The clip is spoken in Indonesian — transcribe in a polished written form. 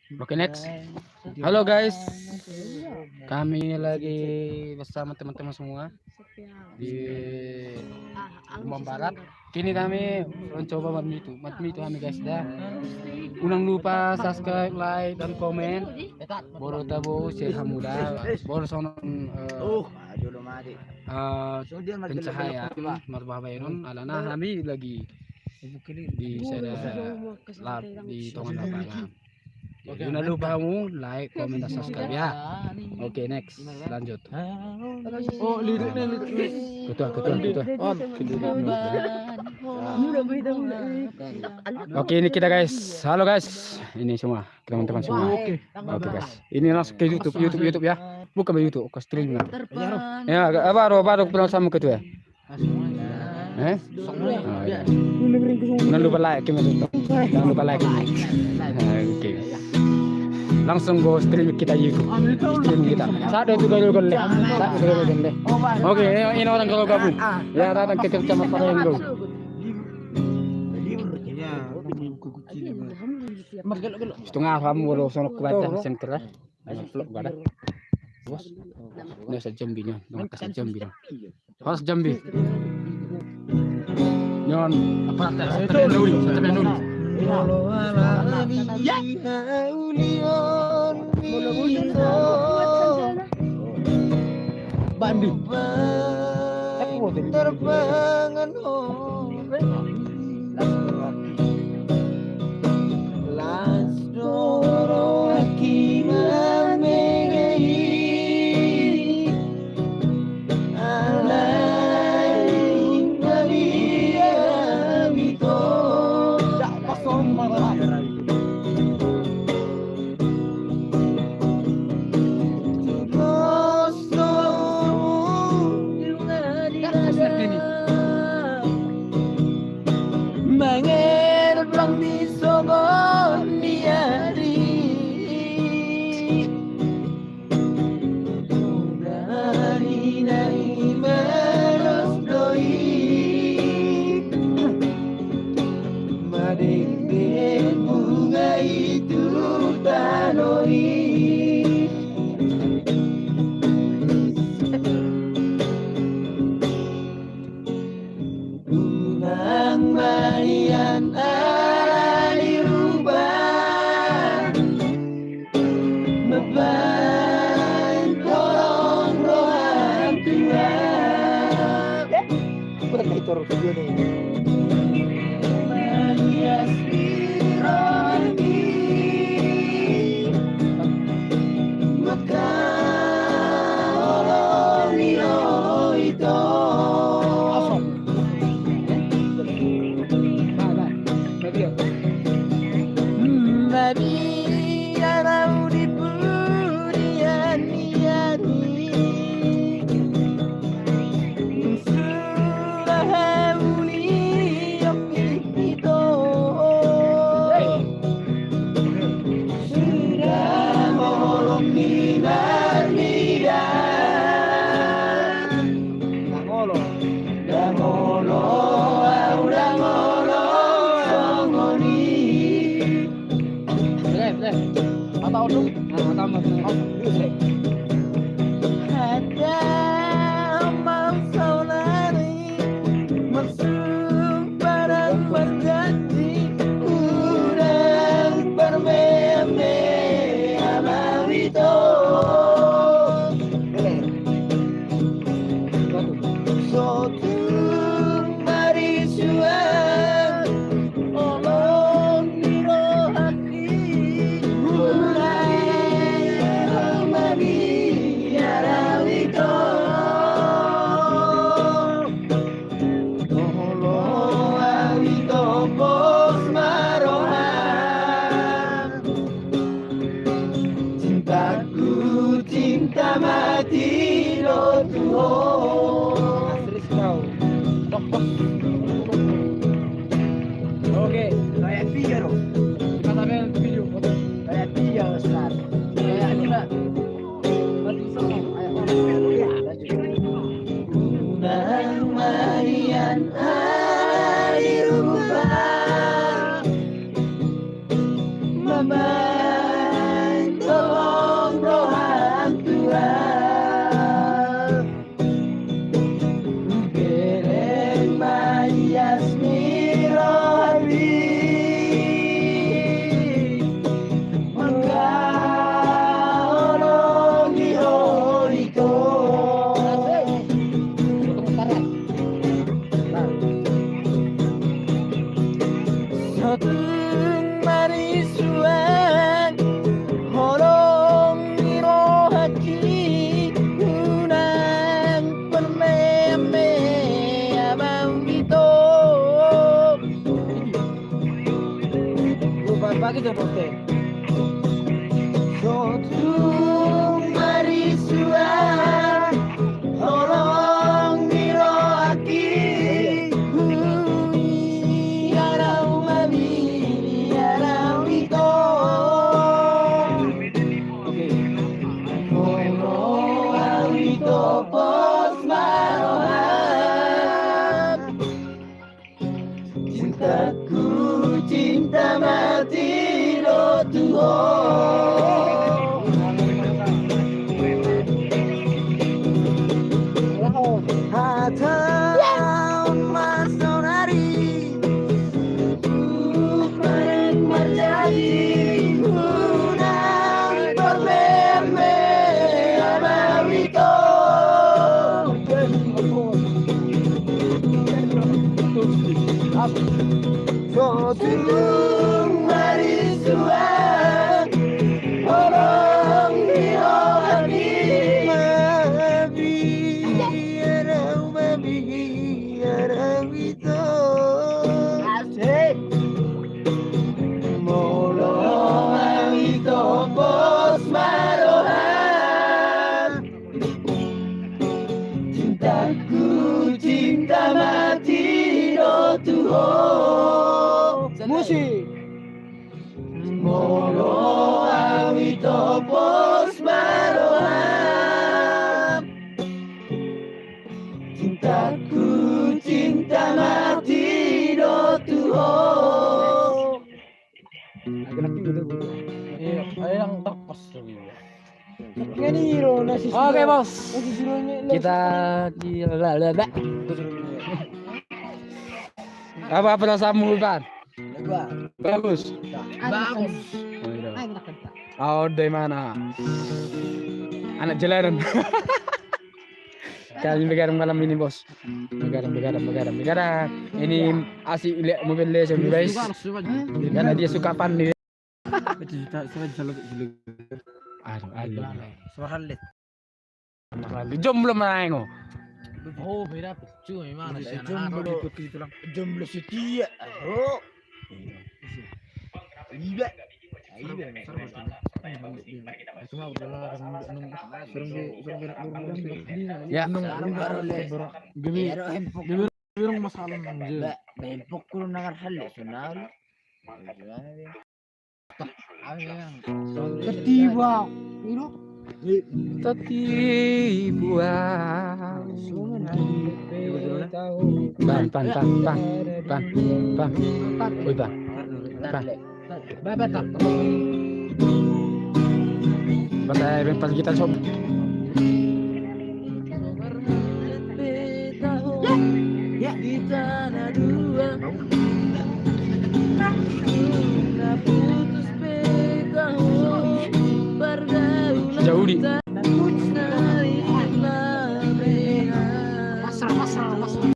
Oke, next. Halo guys, kami lagi bersama teman-teman semua di Rumah Barat. Kini kami mencoba itu kami guys dah. Unang lupa subscribe, like dan komen. Boro tabo share hamuda. Boro sonon pencahayaan marbahabayron alana kami lagi di sana di tongan lapangan. Jangan lupa kamu like, komen, dan subscribe ya. Oke, next. Lanjut. Oh, liriknya. Ketua. On. Oke, ini kita guys. Halo guys. Ini semua teman-teman semua. Oke guys. Ini langsung ke YouTube ya. Bukan ke YouTube, ke stream. Ya, baru kenal sama ketua. Jangan lupa like, jangan lupa like. Oke. Langsung go stream kita YouTube, stream kita. Satu juga dulu deh. Oke, ini orang kalau gabung. Ya, datang ke Kecamatan Parenggo. Setengah kamu boleh sonok kuat center. Vlog gua dah. Bos. Ini sejambinya, kasih jambi. Harus jambi. Nyon, apa tak dulu. Bandung terbangan mengerbang di sobon diari dari merosdoi mading bunga itu tanoi Marian ala dirubah beban tolong rohan Tuhan berkaitor video nih Marias dironi maka olong itu Nabi arau di buriani surah hauli yopito surah molong minar midan dangolo aurangolo songoni ada mau saudari masuk barang berjanji urang bermeme amawito sotu mari suan olong niro hati Mari, Arawito. kita pote. Cinta mati lo tuho Hatau masonari Barang marjati Unang berbeme Amawito Sotung marisua Orang dihati Mabi Arau mabi Arau itu Asik Molo itu bos marohan Cintaku cinta mati do tuho Musik. Molo awito pos marohan Cintaku cinta mati do tuho Iya, ayo yang terpas lagi. Kan hero nasi. Oke, Bos. Kita apa perasaanmu, Pan? Bagus. Oh, dari mana? Anak jalanan. Kali begadang malam ini, Bos. Begadang. Ini asik lihat mobil dia guys. Karena dia suka pandai. Aduh. Suhalit. Jomblo main. Oh, beda pecu memang ada jomblo itu lang. Jomblo setia. Oh. Iya. Ya. Gemi masalah nje. Bempok kurang nangan hal sunal. Ketiba. Iro. Tertiba. Pan. Woi, Bang. Bahasa yang pas kita coba. Ya di tanah dua. Jauh di.